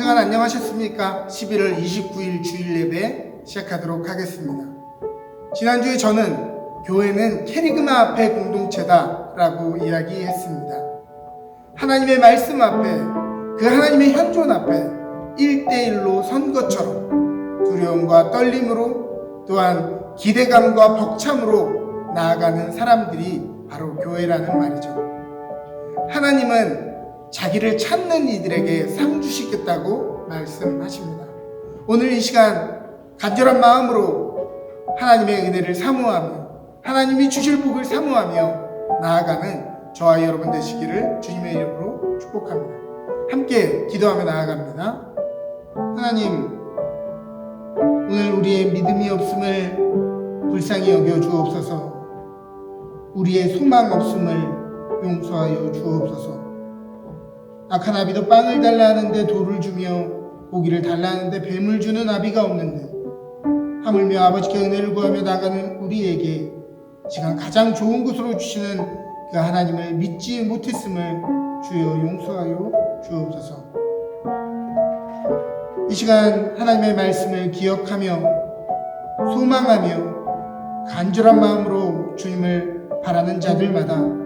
시간 안녕하셨습니까? 11월 29일 주일 예배 시작하도록 하겠습니다. 지난주에 저는 교회는 캐리그마 앞에 공동체다 라고 이야기했습니다. 하나님의 말씀 앞에, 그 하나님의 현존 앞에 1대1로 선 것처럼 두려움과 떨림으로, 또한 기대감과 벅참으로 나아가는 사람들이 바로 교회라는 말이죠. 하나님은 자기를 찾는 이들에게 상 주시겠다고 말씀하십니다. 오늘 이 시간 간절한 마음으로 하나님의 은혜를 사모하며 하나님이 주실 복을 사모하며 나아가는 저와 여러분 되시기를 주님의 이름으로 축복합니다. 함께 기도하며 나아갑니다. 하나님, 오늘 우리의 믿음이 없음을 불쌍히 여겨 주옵소서. 우리의 소망 없음을 용서하여 주옵소서. 악한 아비도 빵을 달라 하는데 돌을 주며 고기를 달라 하는데 뱀을 주는 아비가 없는데, 하물며 아버지께 은혜를 구하며 나가는 우리에게 시간 가장 좋은 곳으로 주시는 그 하나님을 믿지 못했음을 주여 용서하여 주옵소서. 이 시간 하나님의 말씀을 기억하며 소망하며 간절한 마음으로 주님을 바라는 자들마다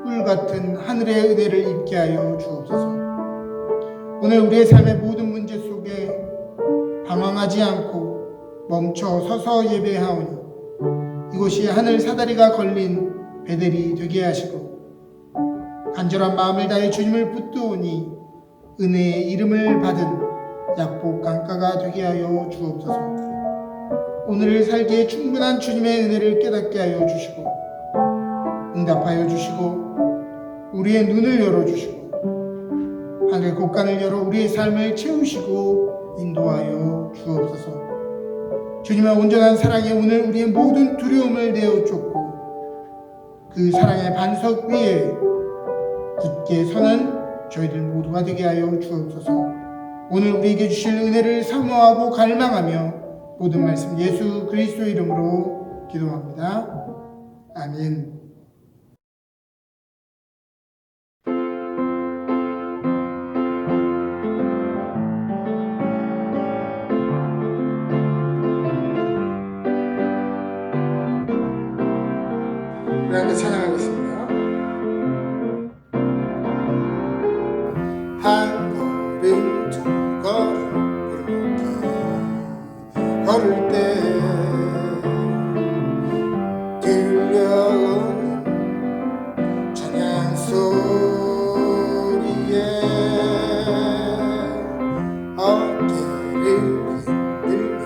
꿀같은 하늘의 은혜를 입게 하여 주옵소서. 오늘 우리의 삶의 모든 문제 속에 방황하지 않고 멈춰 서서 예배하오니 이곳이 하늘 사다리가 걸린 베델이 되게 하시고, 간절한 마음을 다해 주님을 붙드오니 은혜의 이름을 받은 약복 강가가 되게 하여 주옵소서. 오늘을 살기에 충분한 주님의 은혜를 깨닫게 하여 주시고 응답하여 주시고 우리의 눈을 열어주시고 하늘 곳간을 열어 우리의 삶을 채우시고 인도하여 주옵소서. 주님의 온전한 사랑에 오늘 우리의 모든 두려움을 내어 쫓고 그 사랑의 반석 위에 굳게 서는 저희들 모두가 되게 하여 주옵소서. 오늘 우리에게 주실 은혜를 사모하고 갈망하며 모든 말씀 예수 그리스도 이름으로 기도합니다. 아멘. 우리 함께 찬양하겠습니다. 한 걸음 두 걸음 걸을 때 들려오는 찬양 소리에 어깨를 흔들며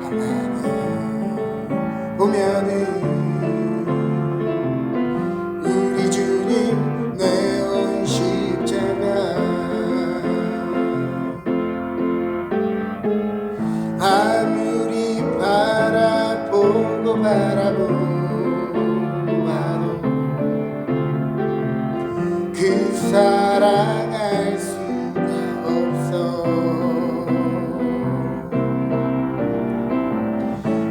가만히 보면은 아무리 바라보고 바라보아도 그 사랑 알 수가 없어.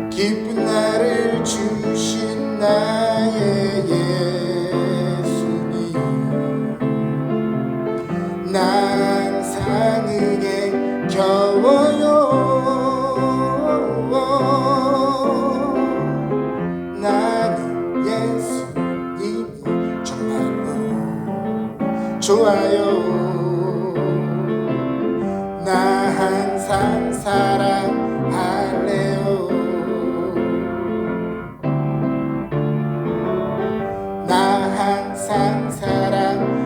기쁜 나를 주신 나의 예수님, 나 항상 은혜 겨워요. 나는 예수님이 정말로 좋아요. 나 항상 사랑할래요. 나 항상 사랑할래요.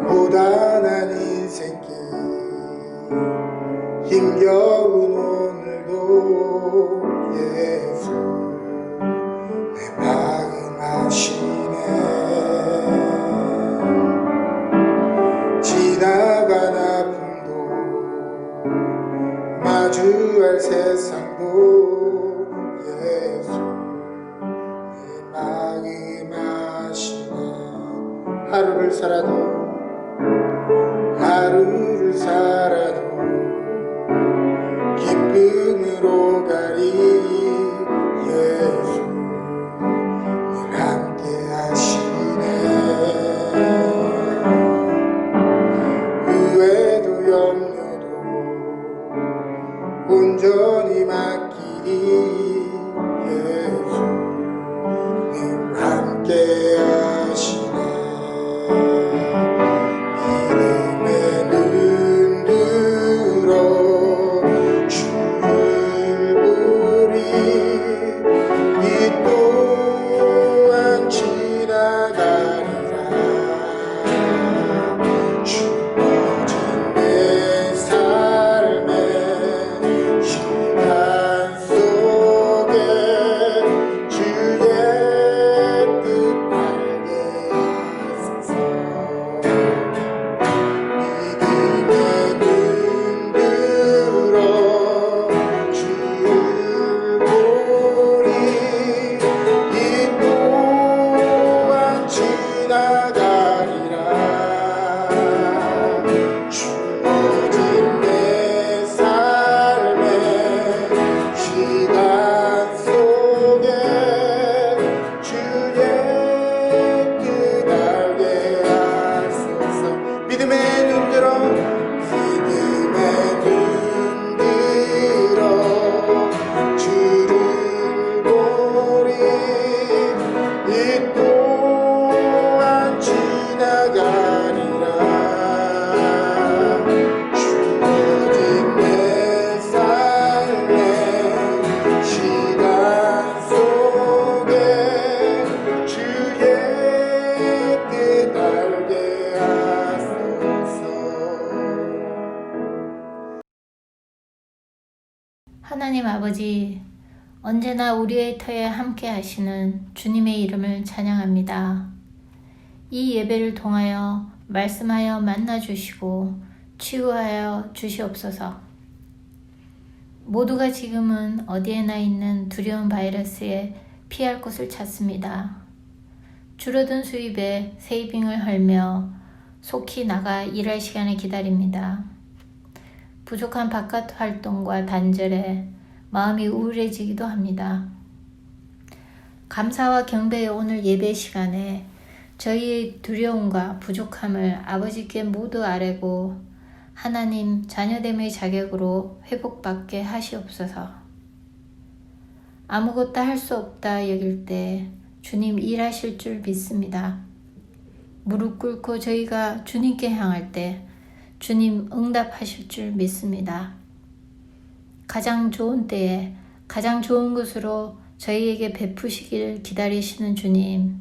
고단한 인생길 힘겨운 오늘도 예수 내 마음 아시네. 지나간 아픔도 마주할 세상도 예수 내 마음 하루를 살아도 기쁨으로 가리니 예수 늘 함께 하시네. 후회도 염려도 온전히 맡기니 예수 늘 함께 하시네. 믿음의 눈 들어 주를 보리. 이 또한 지나가리라. 주어진 내 삶의 시간 속에 주의 뜻 알게 하소서. 믿음의 눈 들어 주를 보리. 이 또한 지나가리라. 주어진 내 삶의 시간 속에 주의 뜻 알게 하소서. 믿음의 눈 들어 주를 보리. 이 또한 지나가리라. 주어진 내 삶의 시간 속에 주의 뜻 알게 하소서. 하나님 아버지, 언제나 우리의 터에 함께 하시는 주님의 이름을 찬양합니다. 이 예배를 통하여 말씀하여 만나주시고 치유하여 주시옵소서. 모두가 지금은 어디에나 있는 두려운 바이러스에 피할 곳을 찾습니다. 줄어든 수입에 세이빙을 헐며 속히 나가 일할 시간을 기다립니다. 부족한 바깥 활동과 단절에 마음이 우울해지기도 합니다. 감사와 경배의 오늘 예배 시간에 저희의 두려움과 부족함을 아버지께 모두 아뢰고 하나님 자녀됨의 자격으로 회복받게 하시옵소서. 아무것도 할 수 없다 여길 때 주님 일하실 줄 믿습니다. 무릎 꿇고 저희가 주님께 향할 때 주님 응답하실 줄 믿습니다. 가장 좋은 때에 가장 좋은 것으로 저희에게 베푸시길 기다리시는 주님,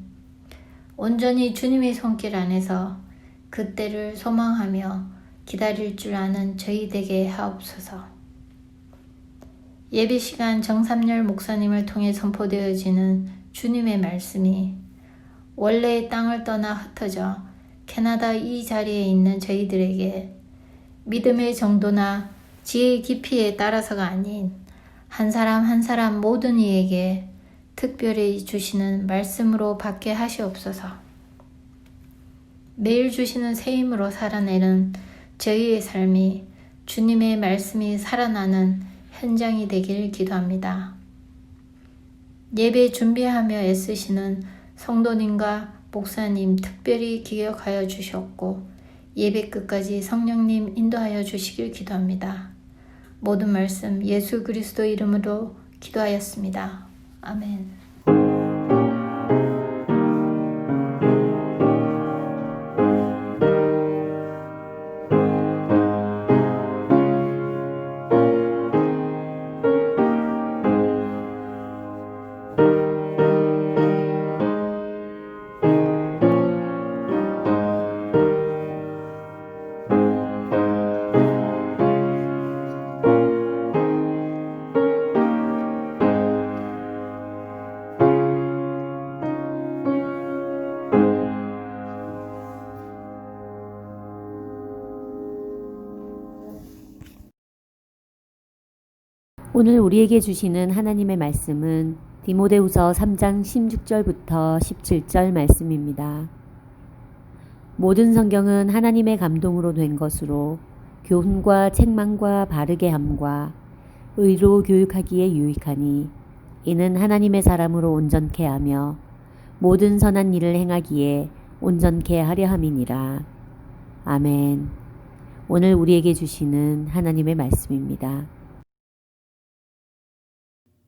온전히 주님의 손길 안에서 그 때를 소망하며 기다릴 줄 아는 저희 되게 하옵소서. 예배 시간 정삼열 목사님을 통해 선포되어지는 주님의 말씀이 원래의 땅을 떠나 흩어져 캐나다 이 자리에 있는 저희들에게 믿음의 정도나 지혜의 깊이에 따라서가 아닌 한 사람 한 사람 모든 이에게 특별히 주시는 말씀으로 받게 하시옵소서. 매일 주시는 새 힘으로 살아내는 저희의 삶이 주님의 말씀이 살아나는 현장이 되길 기도합니다. 예배 준비하며 애쓰시는 성도님과 목사님 특별히 기억하여 주셨고 예배 끝까지 성령님 인도하여 주시길 기도합니다. 모든 말씀 예수 그리스도 이름으로 기도하였습니다. 아멘. 오늘 우리에게 주시는 하나님의 말씀은 디모데후서 3장 16절부터 17절 말씀입니다. 모든 성경은 하나님의 감동으로 된 것으로 교훈과 책망과 바르게 함과 의로 교육하기에 유익하니 이는 하나님의 사람으로 온전케 하며 모든 선한 일을 행하기에 온전케 하려 함이니라. 아멘. 오늘 우리에게 주시는 하나님의 말씀입니다.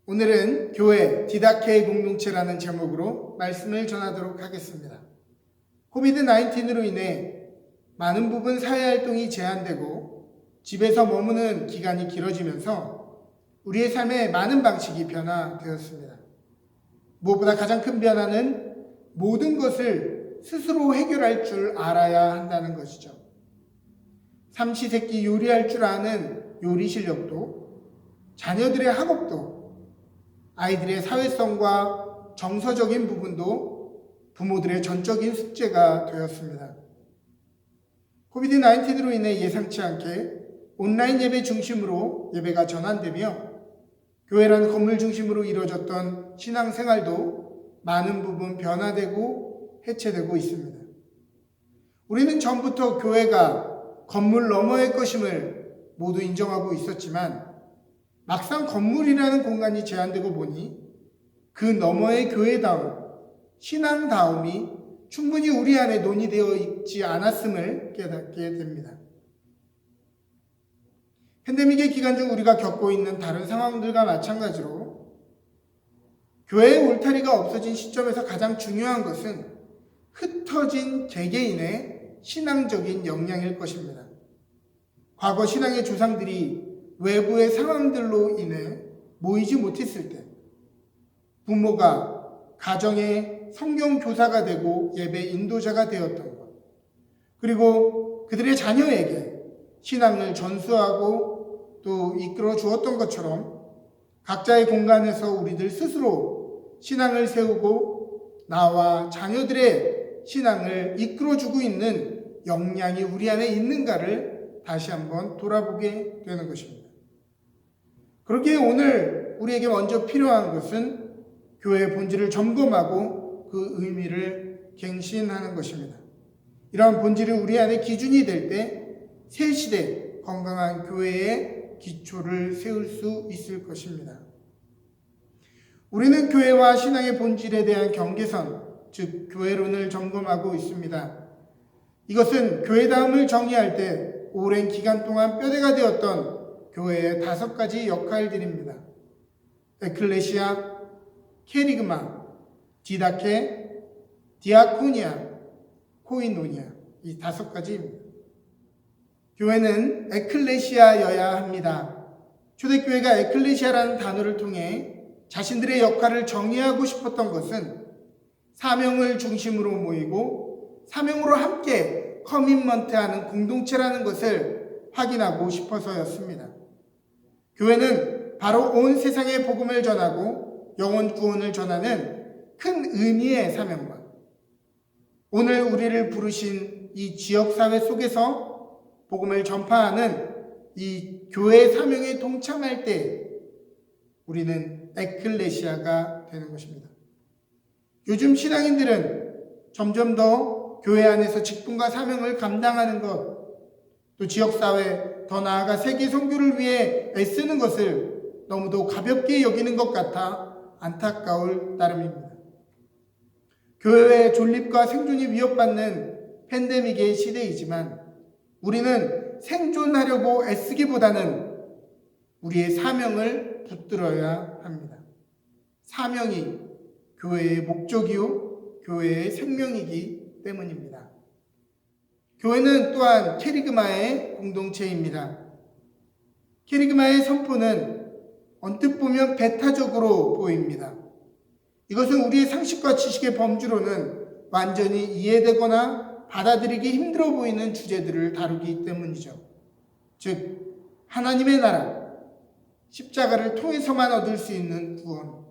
오늘은 교회 디다케의 공동체라는 제목으로 말씀을 전하도록 하겠습니다. 코비드-19로 인해 많은 부분 사회활동이 제한되고 집에서 머무는 기간이 길어지면서 우리의 삶에 많은 방식이 변화되었습니다. 무엇보다 가장 큰 변화는 모든 것을 스스로 해결할 줄 알아야 한다는 것이죠. 삼시세끼 요리할 줄 아는 요리 실력도, 자녀들의 학업도, 아이들의 사회성과 정서적인 부분도 부모들의 전적인 숙제가 되었습니다. 코비드-19로 인해 예상치 않게 온라인 예배 중심으로 예배가 전환되며 교회라는 건물 중심으로 이루어졌던 신앙생활도 많은 부분 변화되고 해체되고 있습니다. 우리는 전부터 교회가 건물 너머의 것임을 모두 인정하고 있었지만 막상 건물이라는 공간이 제한되고 보니 그 너머의 교회다움, 신앙다움이 충분히 우리 안에 논의되어 있지 않았음을 깨닫게 됩니다. 팬데믹의 기간 중 우리가 겪고 있는 다른 상황들과 마찬가지로 교회의 울타리가 없어진 시점에서 가장 중요한 것은 흩어진 개개인의 신앙적인 역량일 것입니다. 과거 신앙의 조상들이 외부의 상황들로 인해 모이지 못했을 때 부모가 가정의 성경 교사가 되고 예배 인도자가 되었던 것, 그리고 그들의 자녀에게 신앙을 전수하고 또 이끌어 주었던 것처럼 각자의 공간에서 우리들 스스로 신앙을 세우고 나와 자녀들의 신앙을 이끌어주고 있는 역량이 우리 안에 있는가를 다시 한번 돌아보게 되는 것입니다. 그렇기에 오늘 우리에게 먼저 필요한 것은 교회의 본질을 점검하고 그 의미를 갱신하는 것입니다. 이러한 본질이 우리 안에 기준이 될 때 새 시대 건강한 교회의 기초를 세울 수 있을 것입니다. 우리는 교회와 신앙의 본질에 대한 경계선, 즉 교회론을 점검하고 있습니다. 이것은 교회다움을 정의할 때 오랜 기간 동안 뼈대가 되었던 교회의 5가지 역할들입니다. 에클레시아, 케리그마, 디다케, 디아코니아, 코이노니아, 이 5가지입니다. 교회는 에클레시아여야 합니다. 초대교회가 에클레시아라는 단어를 통해 자신들의 역할을 정의하고 싶었던 것은 사명을 중심으로 모이고 사명으로 함께 커밋먼트하는 공동체라는 것을 확인하고 싶어서였습니다. 교회는 바로 온 세상에 복음을 전하고 영혼 구원을 전하는 큰 의미의 사명과 오늘 우리를 부르신 이 지역사회 속에서 복음을 전파하는 이 교회의 사명에 동참할 때 우리는 에클레시아가 되는 것입니다. 요즘 신앙인들은 점점 더 교회 안에서 직분과 사명을 감당하는 것, 또 지역사회, 더 나아가 세계 선교를 위해 애쓰는 것을 너무도 가볍게 여기는 것 같아 안타까울 따름입니다. 교회의 존립과 생존이 위협받는 팬데믹의 시대이지만 우리는 생존하려고 애쓰기보다는 우리의 사명을 붙들어야 합니다. 사명이 교회의 목적이요 교회의 생명이기 때문입니다. 교회는 또한 케리그마의 공동체입니다. 케리그마의 선포는 언뜻 보면 배타적으로 보입니다. 이것은 우리의 상식과 지식의 범주로는 완전히 이해되거나 받아들이기 힘들어 보이는 주제들을 다루기 때문이죠. 즉 하나님의 나라, 십자가를 통해서만 얻을 수 있는 구원,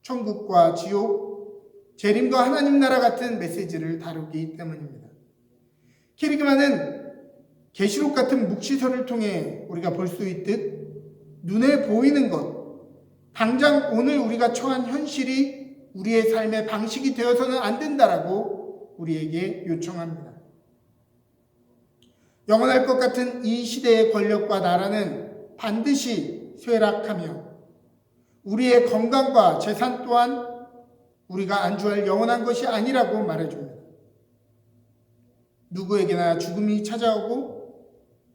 천국과 지옥, 재림과 하나님 나라 같은 메시지를 다루기 때문입니다. 케리그마는 계시록 같은 묵시설을 통해 우리가 볼 수 있듯 눈에 보이는 것, 당장 오늘 우리가 처한 현실이 우리의 삶의 방식이 되어서는 안 된다라고 우리에게 요청합니다. 영원할 것 같은 이 시대의 권력과 나라는 반드시 쇠락하며 우리의 건강과 재산 또한 우리가 안주할 영원한 것이 아니라고 말해줍니다. 누구에게나 죽음이 찾아오고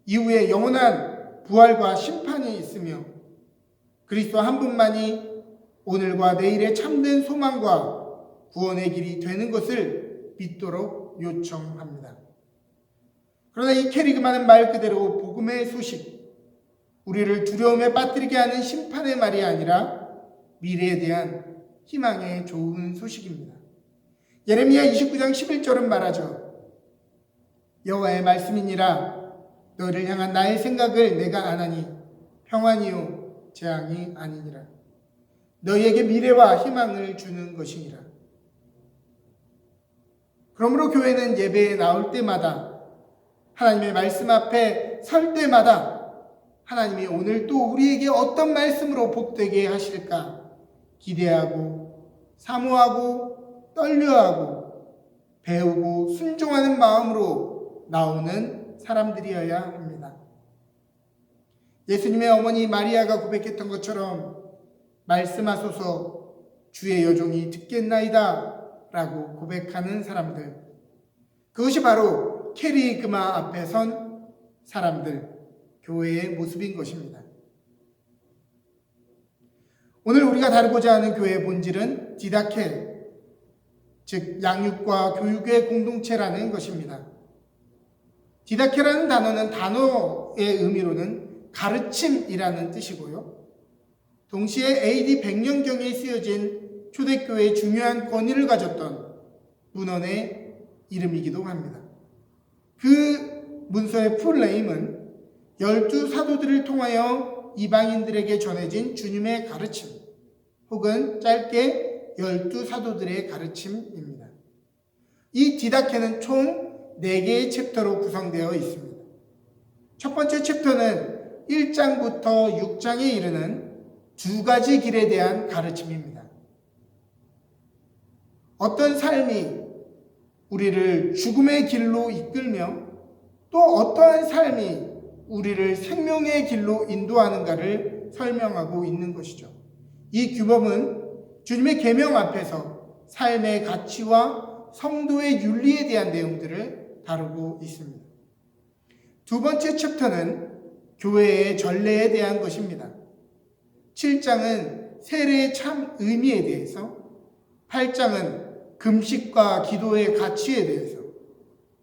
이후에 영원한 부활과 심판이 있으며 그리스도 한 분만이 오늘과 내일의 참된 소망과 구원의 길이 되는 것을 믿도록 요청합니다. 그러나 이 캐리그만은 말 그대로 복음의 소식, 우리를 두려움에 빠뜨리게 하는 심판의 말이 아니라 미래에 대한 희망의 좋은 소식입니다. 예레미야 29장 11절은 말하죠. 여호와의 말씀이니라 너희를 향한 나의 생각을 내가 아나니 평안이요 재앙이 아니니라. 너희에게 미래와 희망을 주는 것이니라. 그러므로 교회는 예배에 나올 때마다 하나님의 말씀 앞에 설 때마다 하나님이 오늘 또 우리에게 어떤 말씀으로 복되게 하실까 기대하고 사모하고 떨려하고 배우고 순종하는 마음으로 나오는 사람들이어야 합니다. 예수님의 어머니 마리아가 고백했던 것처럼 말씀하소서 주의 여종이 듣겠나이다 라고 고백하는 사람들, 그것이 바로 캐리그마 앞에 선 사람들, 교회의 모습인 것입니다. 오늘 우리가 다루고자 하는 교회의 본질은 디다케, 즉 양육과 교육의 공동체라는 것입니다. 디다케라는 단어는 단어의 의미로는 가르침이라는 뜻이고요. 동시에 AD 100년경에 쓰여진 초대교회의 중요한 권위를 가졌던 문헌의 이름이기도 합니다. 그 문서의 풀네임은 12사도들을 통하여 이방인들에게 전해진 주님의 가르침 혹은 짧게 12사도들의 가르침입니다. 이 디다케는 총 4개의 챕터로 구성되어 있습니다. 첫 번째 챕터는 1장부터 6장에 이르는 2가지 길에 대한 가르침입니다. 어떤 삶이 우리를 죽음의 길로 이끌며 또 어떠한 삶이 우리를 생명의 길로 인도하는가를 설명하고 있는 것이죠. 이 규범은 주님의 계명 앞에서 삶의 가치와 성도의 윤리에 대한 내용들을 다루고 있습니다. 두 번째 챕터는 교회의 전례에 대한 것입니다. 7장은 세례의 참 의미에 대해서, 8장은 금식과 기도의 가치에 대해서,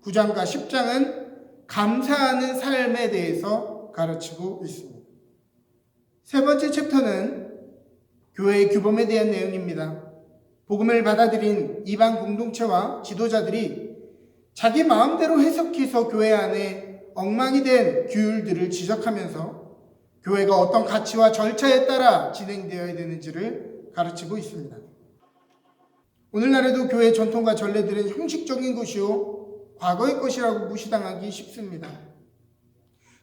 9장과 10장은 감사하는 삶에 대해서 가르치고 있습니다. 세 번째 챕터는 교회의 규범에 대한 내용입니다. 복음을 받아들인 이방 공동체와 지도자들이 자기 마음대로 해석해서 교회 안에 엉망이 된 규율들을 지적하면서 교회가 어떤 가치와 절차에 따라 진행되어야 되는지를 가르치고 있습니다. 오늘날에도 교회의 전통과 전례들은 형식적인 것이요 과거의 것이라고 무시당하기 쉽습니다.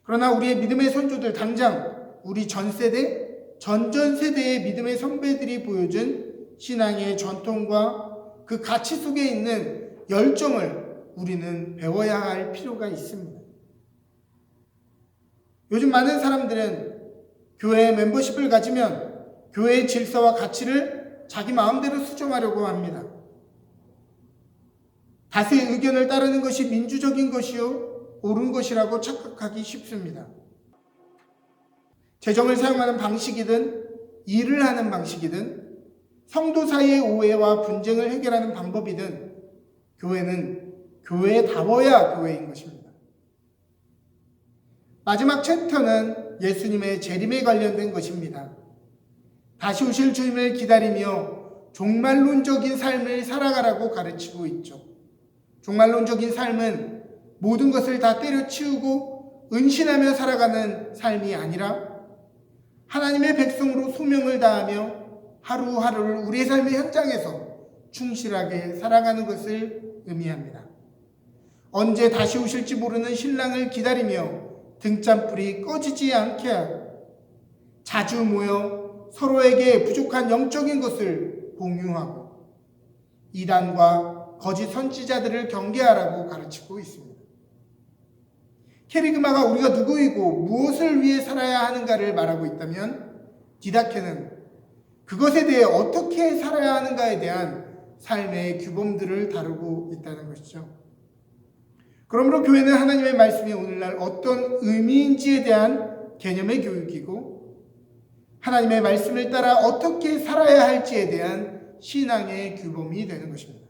그러나 우리의 믿음의 선조들, 당장 우리 전세대, 전전세대의 믿음의 선배들이 보여준 신앙의 전통과 그 가치 속에 있는 열정을 우리는 배워야 할 필요가 있습니다. 요즘 많은 사람들은 교회의 멤버십을 가지면 교회의 질서와 가치를 자기 마음대로 수정하려고 합니다. 다수의 의견을 따르는 것이 민주적인 것이요 옳은 것이라고 착각하기 쉽습니다. 재정을 사용하는 방식이든 일을 하는 방식이든 성도 사이의 오해와 분쟁을 해결하는 방법이든 교회는 교회다워야 교회인 것입니다. 마지막 챕터는 예수님의 재림에 관련된 것입니다. 다시 오실 주님을 기다리며 종말론적인 삶을 살아가라고 가르치고 있죠. 종말론적인 삶은 모든 것을 다 때려치우고 은신하며 살아가는 삶이 아니라 하나님의 백성으로 소명을 다하며 하루하루를 우리의 삶의 현장에서 충실하게 살아가는 것을 의미합니다. 언제 다시 오실지 모르는 신랑을 기다리며 등잔불이 꺼지지 않게 하고 자주 모여 서로에게 부족한 영적인 것을 공유하고 이단과 거짓 선지자들을 경계하라고 가르치고 있습니다. 케리그마가 우리가 누구이고 무엇을 위해 살아야 하는가를 말하고 있다면 디다케는 그것에 대해 어떻게 살아야 하는가에 대한 삶의 규범들을 다루고 있다는 것이죠. 그러므로 교회는 하나님의 말씀이 오늘날 어떤 의미인지에 대한 개념의 교육이고 하나님의 말씀을 따라 어떻게 살아야 할지에 대한 신앙의 규범이 되는 것입니다.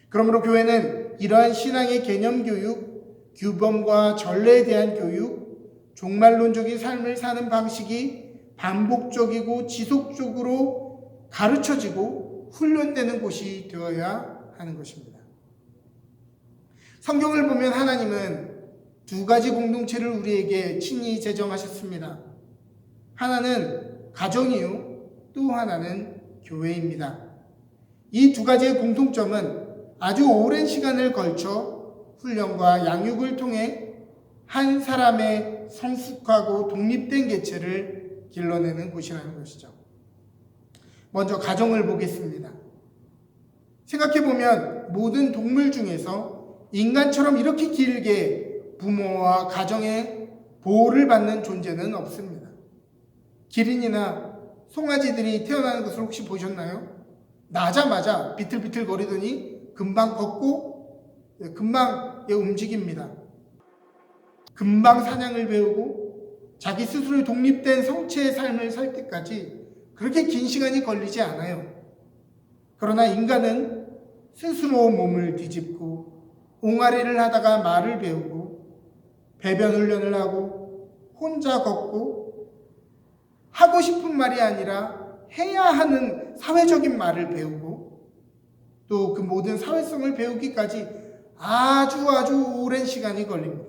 그러므로 교회는 이러한 신앙의 개념 교육, 규범과 전례에 대한 교육, 종말론적인 삶을 사는 방식이 반복적이고 지속적으로 가르쳐지고 훈련되는 곳이 되어야 하는 것입니다. 성경을 보면 하나님은 두 가지 공동체를 우리에게 친히 제정하셨습니다. 하나는 가정이요, 또 하나는 교회입니다. 이 두 가지의 공통점은 아주 오랜 시간을 걸쳐 훈련과 양육을 통해 한 사람의 성숙하고 독립된 개체를 길러내는 곳이라는 것이죠. 먼저 가정을 보겠습니다. 생각해보면 모든 동물 중에서 인간처럼 이렇게 길게 부모와 가정의 보호를 받는 존재는 없습니다. 기린이나 송아지들이 태어나는 것을 혹시 보셨나요? 나자마자 비틀비틀 거리더니 금방 걷고 금방 움직입니다. 금방 사냥을 배우고 자기 스스로 독립된 성체의 삶을 살 때까지 그렇게 긴 시간이 걸리지 않아요. 그러나 인간은 스스로 몸을 뒤집고 옹알이를 하다가 말을 배우고 배변 훈련을 하고 혼자 걷고 하고 싶은 말이 아니라 해야 하는 사회적인 말을 배우고 또 그 모든 사회성을 배우기까지 아주 오랜 시간이 걸립니다.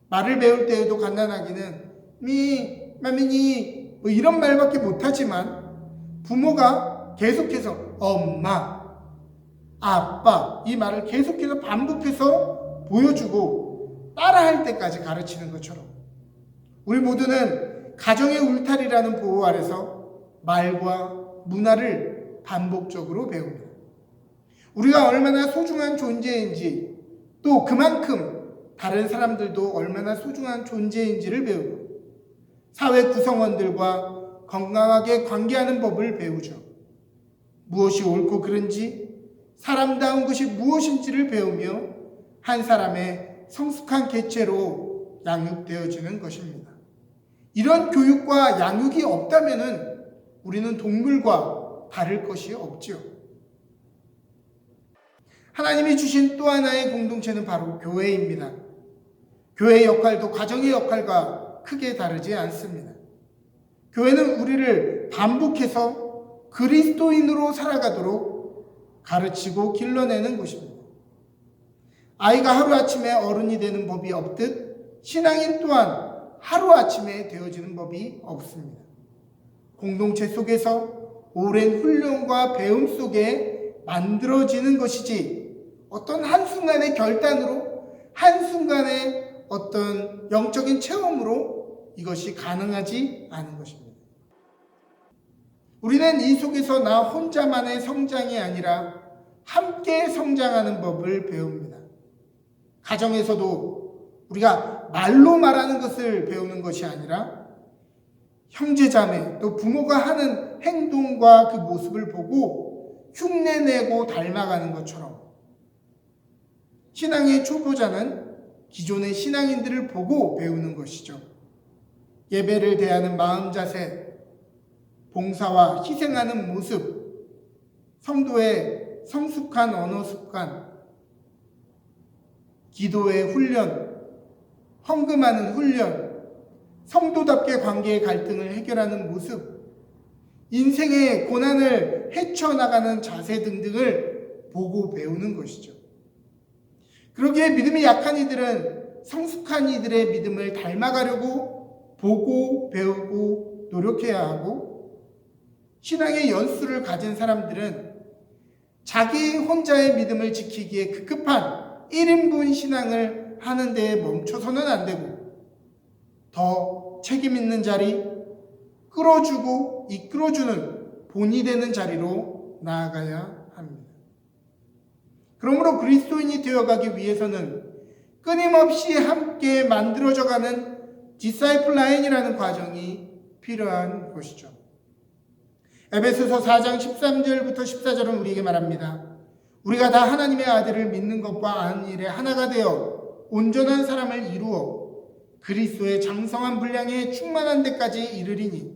말을 배울 때에도 간단하기는 마미니 뭐 이런 말밖에 못하지만 부모가 계속해서 엄마, 아빠 이 말을 계속해서 반복해서 보여주고 따라할 때까지 가르치는 것처럼 우리 모두는 가정의 울타리라는 보호 아래서 말과 문화를 반복적으로 배웁니다. 우리가 얼마나 소중한 존재인지 또 그만큼 다른 사람들도 얼마나 소중한 존재인지를 배우고 사회 구성원들과 건강하게 관계하는 법을 배우죠. 무엇이 옳고 그른지 사람다운 것이 무엇인지를 배우며 한 사람의 성숙한 개체로 양육되어지는 것입니다. 이런 교육과 양육이 없다면 우리는 동물과 다를 것이 없지요. 하나님이 주신 또 하나의 공동체는 바로 교회입니다. 교회의 역할도 가정의 역할과 크게 다르지 않습니다. 교회는 우리를 반복해서 그리스도인으로 살아가도록 가르치고 길러내는 곳입니다. 아이가 하루아침에 어른이 되는 법이 없듯 신앙인 또한 하루아침에 되어지는 법이 없습니다. 공동체 속에서 오랜 훈련과 배움 속에 만들어지는 것이지 어떤 한순간의 결단으로 한순간의 어떤 영적인 체험으로 이것이 가능하지 않은 것입니다. 우리는 이 속에서 나 혼자만의 성장이 아니라 함께 성장하는 법을 배웁니다. 가정에서도 우리가 말로 말하는 것을 배우는 것이 아니라 형제자매 또 부모가 하는 행동과 그 모습을 보고 흉내내고 닮아가는 것처럼 신앙의 초보자는 기존의 신앙인들을 보고 배우는 것이죠. 예배를 대하는 마음 자세, 봉사와 희생하는 모습, 성도의 성숙한 언어 습관, 기도의 훈련, 헌금하는 훈련, 성도답게 관계의 갈등을 해결하는 모습, 인생의 고난을 헤쳐나가는 자세 등등을 보고 배우는 것이죠. 그러기에 믿음이 약한 이들은 성숙한 이들의 믿음을 닮아가려고 보고 배우고 노력해야 하고, 신앙의 연수를 가진 사람들은 자기 혼자의 믿음을 지키기에 급급한 1인분 신앙을 하는 데에 멈춰서는 안 되고 더 책임 있는 자리, 끌어주고 이끌어주는 본이 되는 자리로 나아가야 합니다. 그러므로 그리스도인이 되어가기 위해서는 끊임없이 함께 만들어져가는 디사이플 라인이라는 과정이 필요한 것이죠. 에베소서 4장 13절부터 14절은 우리에게 말합니다. 우리가 다 하나님의 아들을 믿는 것과 아는 일에 하나가 되어 온전한 사람을 이루어 그리스도의 장성한 분량에 충만한 데까지 이르리니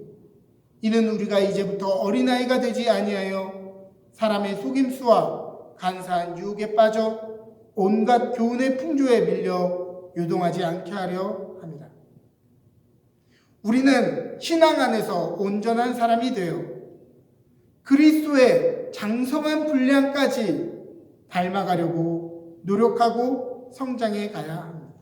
이는 우리가 이제부터 어린아이가 되지 아니하여 사람의 속임수와 간사한 유혹에 빠져 온갖 교훈의 풍조에 밀려 요동하지 않게 하려 합니다. 우리는 신앙 안에서 온전한 사람이 되어 그리스도의 장성한 분량까지 닮아가려고 노력하고 성장해 가야 합니다.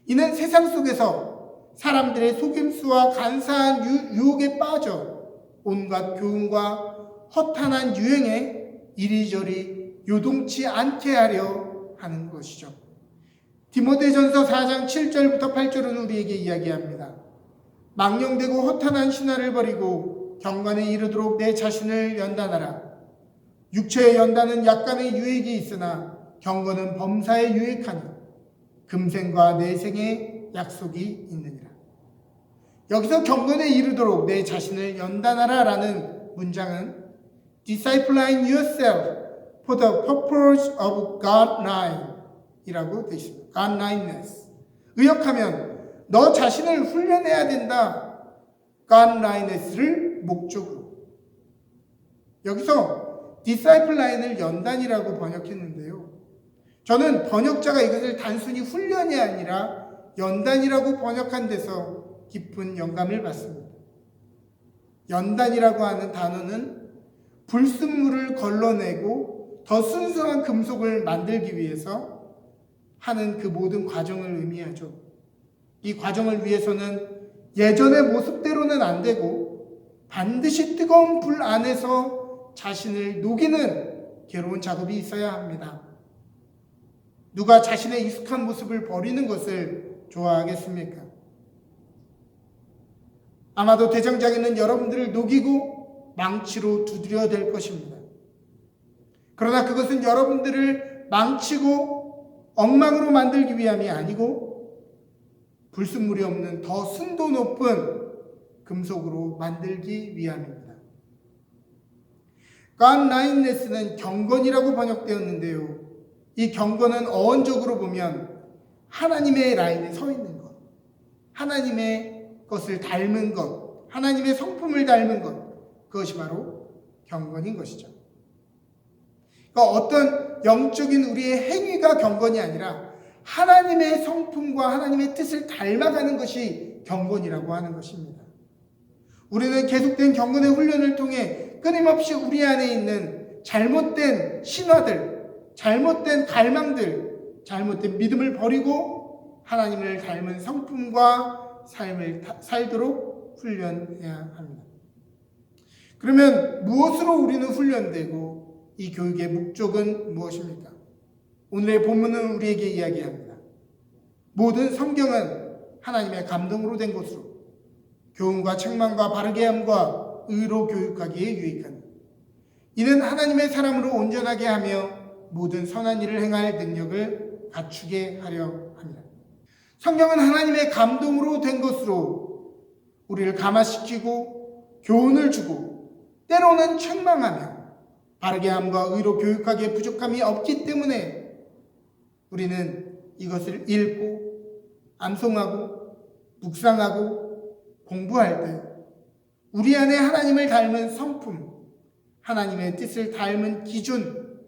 이는 세상 속에서 사람들의 속임수와 간사한 유혹에 빠져 온갖 교훈과 허탄한 유행에 이리저리 요동치 않게 하려 하는 것이죠. 디모데전서 4장 7절부터 8절은 우리에게 이야기합니다. 망령되고 허탄한 신화를 버리고 경건에 이르도록 내 자신을 연단하라. 육체의 연단은 약간의 유익이 있으나 경건은 범사에 유익하니 금생과 내생의 약속이 있느니라. 여기서 경건에 이르도록 내 자신을 연단하라 라는 문장은 Discipline yourself for the purpose of God9 이라고 되어 있습니다. God9ness. 의역하면 너 자신을 훈련해야 된다. God9ness를 목적으로. 여기서 Disciple을 연단이라고 번역했는데요. 저는 번역자가 이것을 단순히 훈련이 아니라 연단이라고 번역한 데서 깊은 영감을 받습니다. 연단이라고 하는 단어는 불순물을 걸러내고 더 순수한 금속을 만들기 위해서 하는 그 모든 과정을 의미하죠. 이 과정을 위해서는 예전의 모습대로는 안 되고 반드시 뜨거운 불 안에서 자신을 녹이는 괴로운 작업이 있어야 합니다. 누가 자신의 익숙한 모습을 버리는 것을 좋아하겠습니까? 아마도 대장장이는 여러분들을 녹이고 망치로 두드려야 될 것입니다. 그러나 그것은 여러분들을 망치고 엉망으로 만들기 위함이 아니고 불순물이 없는 더 순도 높은 금속으로 만들기 위함입니다. God9ness는 경건이라고 번역되었는데요. 이 경건은 어원적으로 보면 하나님의 라인에 서 있는 것, 하나님의 것을 닮은 것, 하나님의 성품을 닮은 것, 그것이 바로 경건인 것이죠. 그러니까 어떤 영적인 우리의 행위가 경건이 아니라 하나님의 성품과 하나님의 뜻을 닮아가는 것이 경건이라고 하는 것입니다. 우리는 계속된 경건의 훈련을 통해 끊임없이 우리 안에 있는 잘못된 신화들, 잘못된 갈망들, 잘못된 믿음을 버리고 하나님을 닮은 성품과 삶을 살도록 훈련해야 합니다. 그러면 무엇으로 우리는 훈련되고 이 교육의 목적은 무엇입니까? 오늘의 본문은 우리에게 이야기합니다. 모든 성경은 하나님의 감동으로 된 것으로 교훈과 책망과 바르게 함과 의로 교육하기에 유익하니 이는 하나님의 사람으로 온전하게 하며 모든 선한 일을 행할 능력을 갖추게 하려 합니다. 성경은 하나님의 감동으로 된 것으로 우리를 감화시키고 교훈을 주고 때로는 책망하며 바르게 함과 의로 교육하기에 부족함이 없기 때문에 우리는 이것을 읽고 암송하고 묵상하고 공부할 때 우리 안에 하나님을 닮은 성품, 하나님의 뜻을 닮은 기준,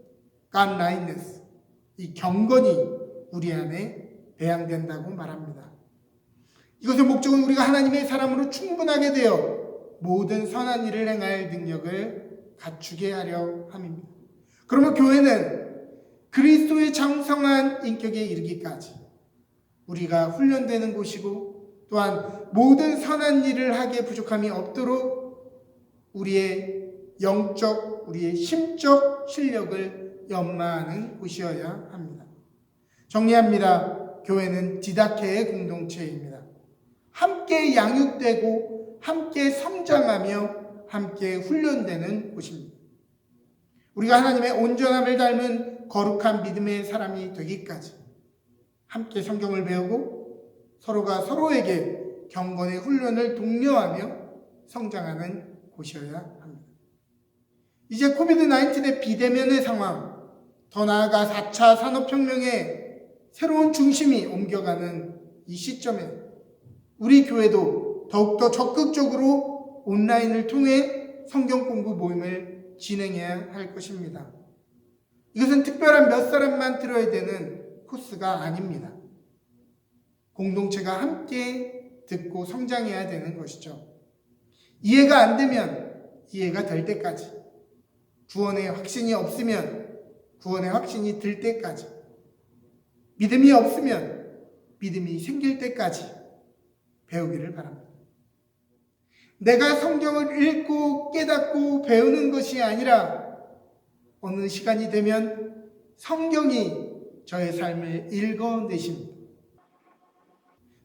God9ness, 이 경건이 우리 안에 배양된다고 말합니다. 이것의 목적은 우리가 하나님의 사람으로 충분하게 되어 모든 선한 일을 행할 능력을 갖추게 하려 함입니다. 그러면 교회는 그리스도의 장성한 인격에 이르기까지 우리가 훈련되는 곳이고 또한 모든 선한 일을 하기에 부족함이 없도록 우리의 영적, 우리의 심적 실력을 연마하는 곳이어야 합니다. 정리합니다. 교회는 디다케의 공동체입니다. 함께 양육되고 함께 성장하며 함께 훈련되는 곳입니다. 우리가 하나님의 온전함을 닮은 거룩한 믿음의 사람이 되기까지 함께 성경을 배우고 서로가 서로에게 경건의 훈련을 독려하며 성장하는 곳이어야 합니다. 이제 코비드-19의 비대면의 상황, 더 나아가 4차 산업혁명의 새로운 중심이 옮겨가는 이 시점에 우리 교회도 더욱더 적극적으로 온라인을 통해 성경 공부 모임을 진행해야 할 것입니다. 이것은 특별한 몇 사람만 들어야 되는 코스가 아닙니다. 공동체가 함께 듣고 성장해야 되는 것이죠. 이해가 안 되면 이해가 될 때까지, 구원의 확신이 없으면 구원의 확신이 들 때까지, 믿음이 없으면 믿음이 생길 때까지 배우기를 바랍니다. 내가 성경을 읽고 깨닫고 배우는 것이 아니라 어느 시간이 되면 성경이 저의 삶을 읽어내십니다.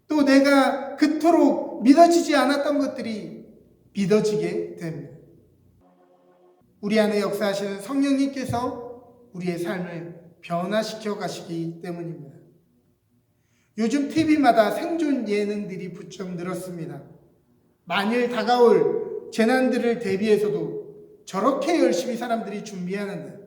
또 내가 그토록 믿어지지 않았던 것들이 믿어지게 됩니다. 우리 안에 역사하시는 성령님께서 우리의 삶을 변화시켜 가시기 때문입니다. 요즘 TV마다 생존 예능들이 부쩍 늘었습니다. 만일 다가올 재난들을 대비해서도 저렇게 열심히 사람들이 준비하는데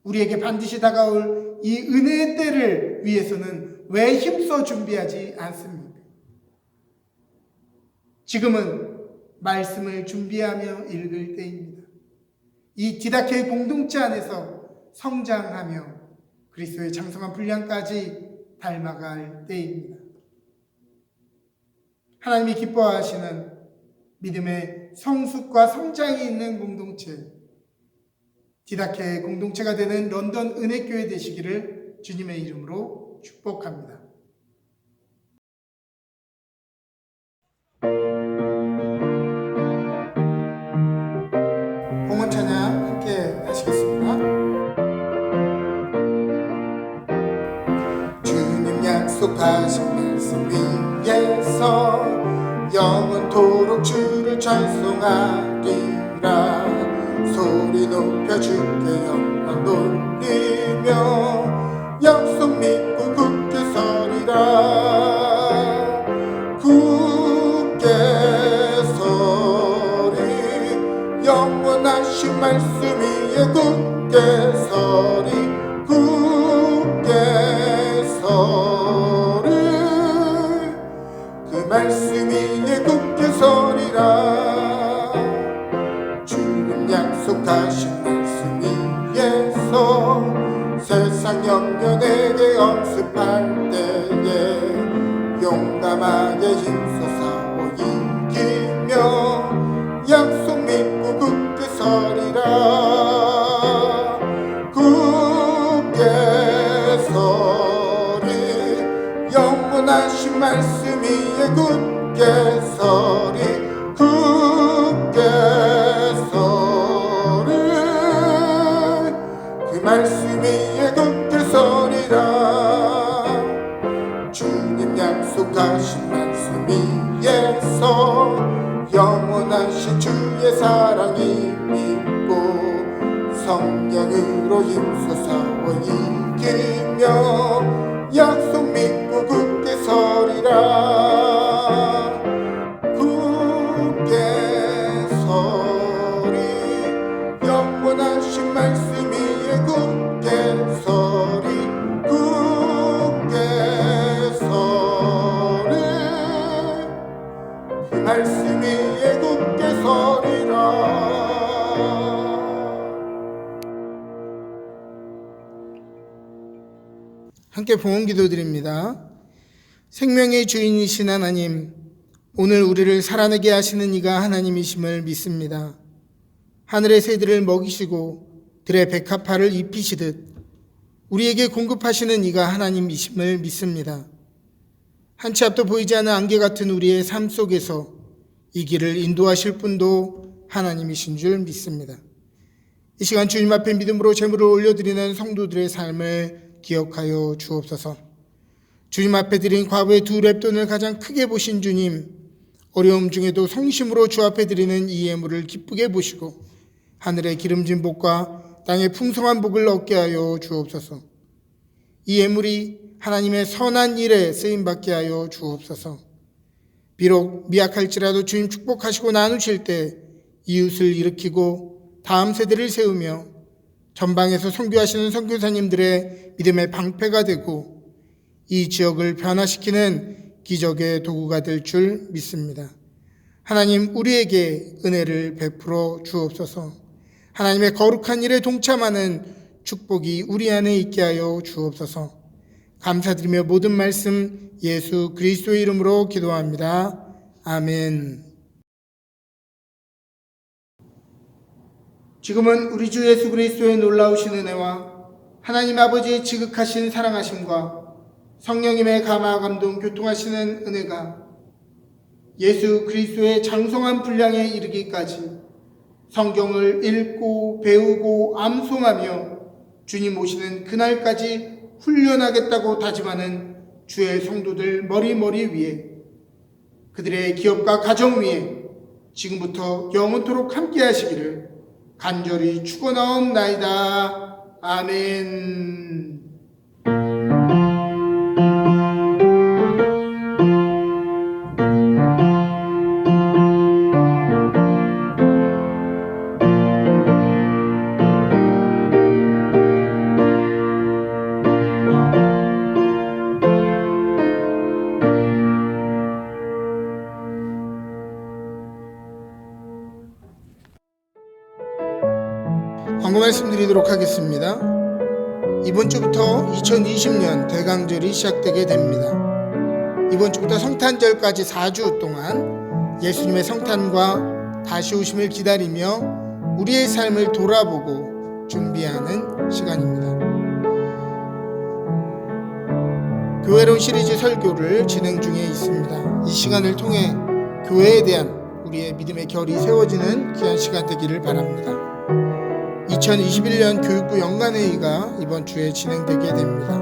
우리에게 반드시 다가올 이 은혜의 때를 위해서는 왜 힘써 준비하지 않습니까? 지금은 말씀을 준비하며 읽을 때입니다. 이 디다케의 공동체 안에서 성장하며 그리스도의 장성한 분량까지 닮아갈 때입니다. 하나님이 기뻐하시는 믿음의 성숙과 성장이 있는 공동체, 디다케의 공동체가 되는 런던 은혜교회 되시기를 주님의 이름으로 축복합니다. 봉헌 찬양 함께 하시겠습니다. 주님 약속하신 말씀 위에서 영원토록 주를 찬송하리라. 소리 높여 주께 영광 돌리며 약속 믿고 굳게 서리라. 굳게 서리 영원하신 말씀 위에 굳게 서리. 굳게 서리 그 말씀 위에 굳게 서리라. 주님 약속하신 말씀 위에서 세상 영년에게 억습할 때에 용감하게 힘써 싸워 이기며 약속 믿고 굳게 서리라. 굳게 서리 영원하신 말씀 위에 굳게 서리. 굳게 서리 그 말씀 위에 굳게 서리라. 주님 약속하신 말씀 위에서 영원하신 주의 사랑이 믿고 성령으로 힘써 싸워 이기며 약속 믿고 굳게 서리라. 굳게 서리 영원하신 말씀 위에 굳게 서리. 굳게 서리 그 말씀 위에 굳게 서리라. 함께 봉헌 기도드립니다. 생명의 주인이신 하나님, 오늘 우리를 살아나게 하시는 이가 하나님이심을 믿습니다. 하늘의 새들을 먹이시고 들의 백합화를 입히시듯 우리에게 공급하시는 이가 하나님이심을 믿습니다. 한 치 앞도 보이지 않는 안개 같은 우리의 삶 속에서 이 길을 인도하실 분도 하나님이신 줄 믿습니다. 이 시간 주님 앞에 믿음으로 제물을 올려드리는 성도들의 삶을 기억하여 주옵소서. 주님 앞에 드린 과부의 2렙돈을 가장 크게 보신 주님, 어려움 중에도 성심으로 주 앞에 드리는 이 예물을 기쁘게 보시고 하늘의 기름진 복과 땅의 풍성한 복을 얻게 하여 주옵소서. 이 예물이 하나님의 선한 일에 쓰임받게 하여 주옵소서. 비록 미약할지라도 주님 축복하시고 나누실 때 이웃을 일으키고 다음 세대를 세우며 전방에서 선교하시는 선교사님들의 믿음의 방패가 되고 이 지역을 변화시키는 기적의 도구가 될 줄 믿습니다. 하나님, 우리에게 은혜를 베풀어 주옵소서. 하나님의 거룩한 일에 동참하는 축복이 우리 안에 있게 하여 주옵소서. 감사드리며 모든 말씀 예수 그리스도의 이름으로 기도합니다. 아멘. 지금은 우리 주 예수 그리스도의 놀라우신 은혜와 하나님 아버지의 지극하신 사랑하심과 성령님의 감화 감동 교통하시는 은혜가 예수 그리스도의 장성한 분량에 이르기까지 성경을 읽고 배우고 암송하며 주님 오시는 그날까지 훈련하겠다고 다짐하는 주의 성도들 머리머리 위에, 그들의 기업과 가정 위에 지금부터 영원토록 함께 하시기를 간절히 축원하옵나이다. 아멘. 광고 말씀드리도록 하겠습니다. 이번 주부터 2020년 대강절이 시작되게 됩니다. 이번 주부터 성탄절까지 4주 동안 예수님의 성탄과 다시 오심을 기다리며 우리의 삶을 돌아보고 준비하는 시간입니다. 교회론 시리즈 설교를 진행 중에 있습니다. 이 시간을 통해 교회에 대한 우리의 믿음의 결이 세워지는 귀한 시간 되기를 바랍니다. 2021년 교육부 연간회의가 이번 주에 진행되게 됩니다.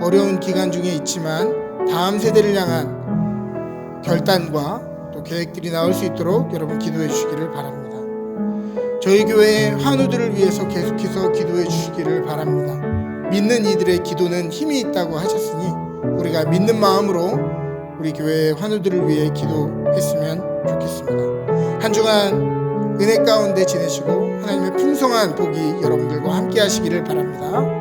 어려운 기간 중에 있지만 다음 세대를 향한 결단과 또 계획들이 나올 수 있도록 여러분 기도해 주시기를 바랍니다. 저희 교회의 환우들을 위해서 계속해서 기도해 주시기를 바랍니다. 믿는 이들의 기도는 힘이 있다고 하셨으니 우리가 믿는 마음으로 우리 교회의 환우들을 위해 기도했으면 좋겠습니다. 한 주간 은혜 가운데 지내시고 하나님의 풍성한 복이 여러분들과 함께 하시기를 바랍니다.